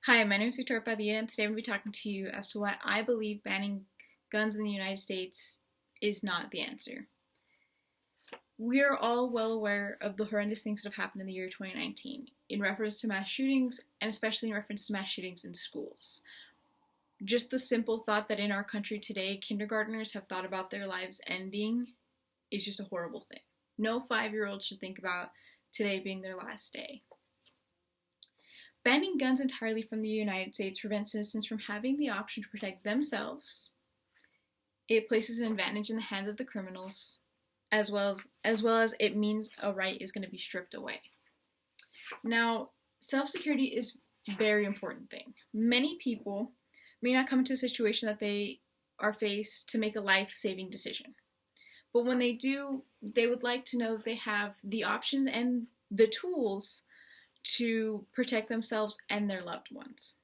Hi, my name is Victoria Padilla, and today I'm going to be talking to you as to why I believe banning guns in the United States is not the answer. We are all well aware of the horrendous things that have happened in the year 2019 in reference to mass shootings, and especially in reference to mass shootings in schools. Just the simple thought that in our country today, kindergartners have thought about their lives ending is just a horrible thing. No 5-year-old should think about today being their last day. Banning guns entirely from the United States prevents citizens from having the option to protect themselves. It places an advantage in the hands of the criminals, as well as it means a right is going to be stripped away. Now, self-security is a very important thing. Many people may not come into a situation that they are faced to make a life-saving decision. But when they do, they would like to know that they have the options and the tools to protect themselves and their loved ones.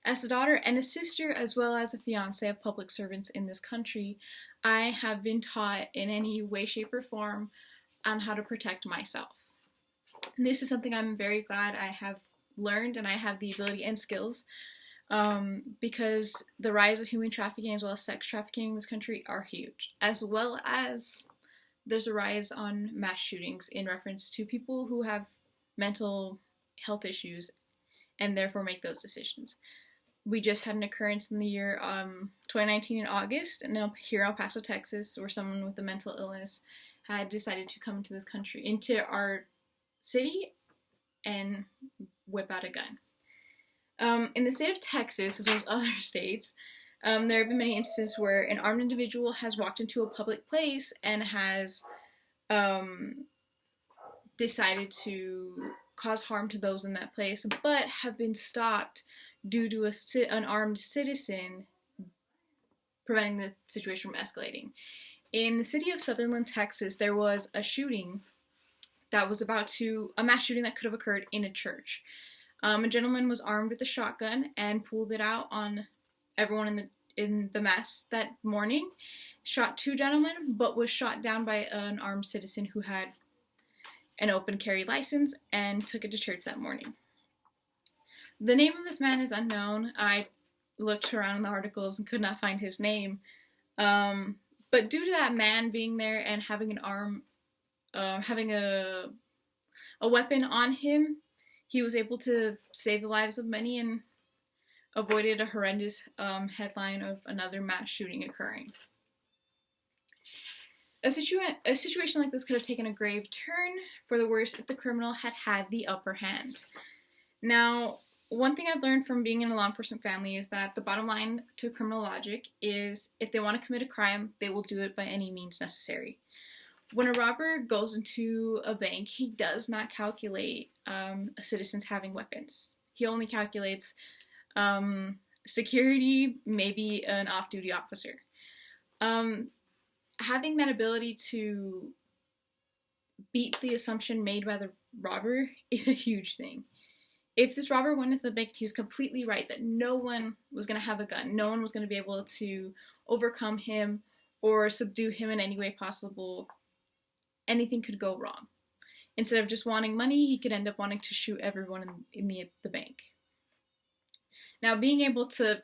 As a daughter and a sister, as well as a fiance of public servants in this country, I have been taught in any way, shape, or form on how to protect myself. And this is something I'm very glad I have learned, and I have the ability and skills because the rise of human trafficking as well as sex trafficking in this country are huge, as well as there's a rise on mass shootings in reference to people who have mental health issues and therefore make those decisions. We just had an occurrence in the year 2019 in August here in El Paso, Texas, where someone with a mental illness had decided to come into this country, into our city, and whip out a gun. In the state of Texas, as well as other states, there have been many instances where an armed individual has walked into a public place and has decided to cause harm to those in that place, but have been stopped due to an armed citizen preventing the situation from escalating. In the city of Sutherland, Texas, there was a shooting that was a mass shooting that could have occurred in a church. A gentleman was armed with a shotgun and pulled it out on everyone in the mass that morning, shot 2 gentlemen, but was shot down by an armed citizen who had an open carry license and took it to church that morning. The name of this man is unknown. I looked around in the articles and could not find his name. But due to that man being there and having having a weapon on him, he was able to save the lives of many and avoided a horrendous headline of another mass shooting occurring. A situation like this could have taken a grave turn for the worse if the criminal had had the upper hand. Now, one thing I've learned from being in a law enforcement family is that the bottom line to criminal logic is if they want to commit a crime, they will do it by any means necessary. When a robber goes into a bank, he does not calculate citizens having weapons. He only calculates security, maybe an off-duty officer. Having that ability to beat the assumption made by the robber is a huge thing. If this robber went into the bank, he was completely right that no one was going to have a gun. No one was going to be able to overcome him or subdue him in any way possible. Anything could go wrong. Instead of just wanting money, he could end up wanting to shoot everyone in the bank. Now, being able to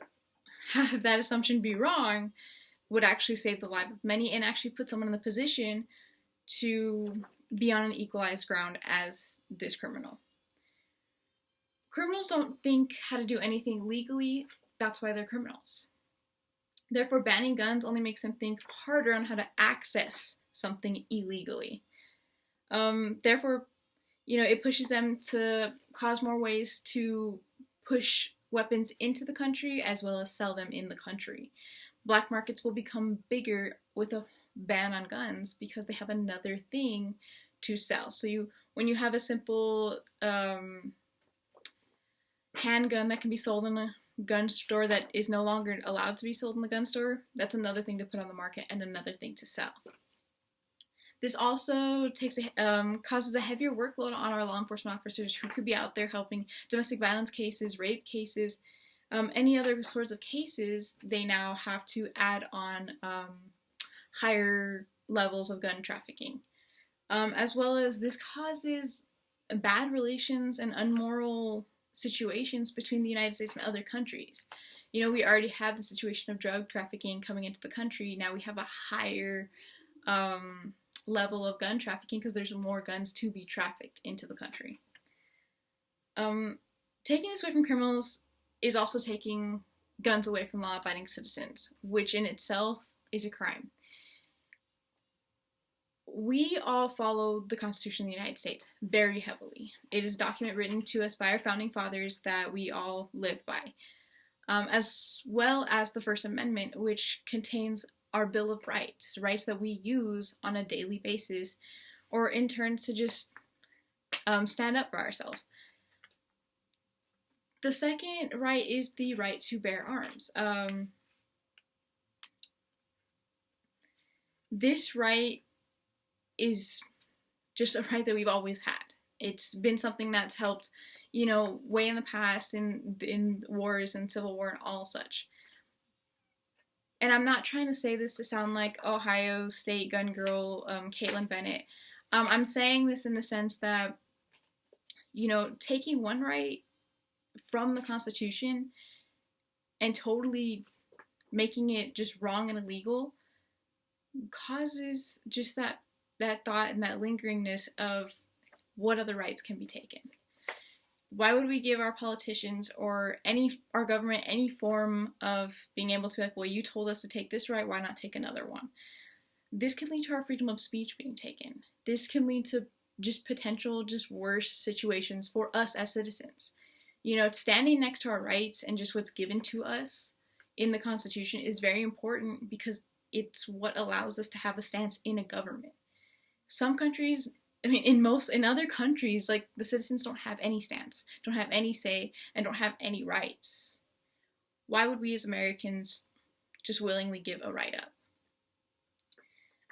have that assumption be wrong would actually save the life of many and actually put someone in the position to be on an equalized ground as this criminal. Criminals don't think how to do anything legally, that's why they're criminals. Therefore, banning guns only makes them think harder on how to access something illegally. Therefore, it pushes them to cause more ways to push weapons into the country as well as sell them in the country. Black markets will become bigger with a ban on guns because they have another thing to sell. So when you have a simple handgun that can be sold in a gun store that is no longer allowed to be sold in the gun store, that's another thing to put on the market and another thing to sell. This also causes a heavier workload on our law enforcement officers who could be out there helping domestic violence cases, rape cases, any other sorts of cases. They now have to add on higher levels of gun trafficking. As well as this causes bad relations and unmoral situations between the United States and other countries. You know, we already have the situation of drug trafficking coming into the country. Now we have a higher level of gun trafficking because there's more guns to be trafficked into the country. Taking this away from criminals is also taking guns away from law-abiding citizens, which in itself is a crime. We all follow the Constitution of the United States very heavily. It is a document written to us by our founding fathers that we all live by, as well as the First Amendment, which contains our Bill of Rights, rights that we use on a daily basis, or in turn to just stand up for ourselves. The second right is the right to bear arms. This right is just a right that we've always had. It's been something that's helped, you know, way in the past in wars and Civil War and all such. And I'm not trying to say this to sound like Ohio State gun girl Caitlin Bennett. I'm saying this in the sense that, you know, taking one right from the Constitution and totally making it just wrong and illegal causes just that thought and that lingeringness of what other rights can be taken. Why would we give our politicians or our government any form of being able to, like, well, you told us to take this right, why not take another one? This can lead to our freedom of speech being taken. This can lead to just potential, just worse situations for us as citizens. You know, standing next to our rights and just what's given to us in the Constitution is very important because it's what allows us to have a stance in a government. Some countries, I mean, in other countries, like, the citizens don't have any stance, don't have any say, and don't have any rights. Why would we as Americans just willingly give a right up?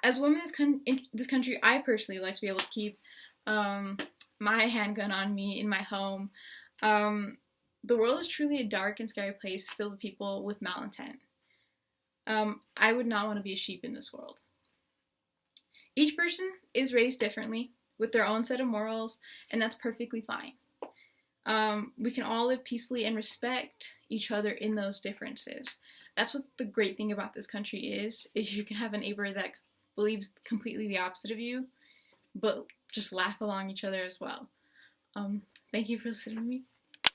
As a woman in this country, I personally like to be able to keep my handgun on me in my home. The world is truly a dark and scary place filled with people with malintent. I would not want to be a sheep in this world. Each person is raised differently with their own set of morals, and that's perfectly fine. We can all live peacefully and respect each other in those differences. That's what the great thing about this country is you can have a neighbor that believes completely the opposite of you, but just laugh along each other as well. Thank you for listening to me.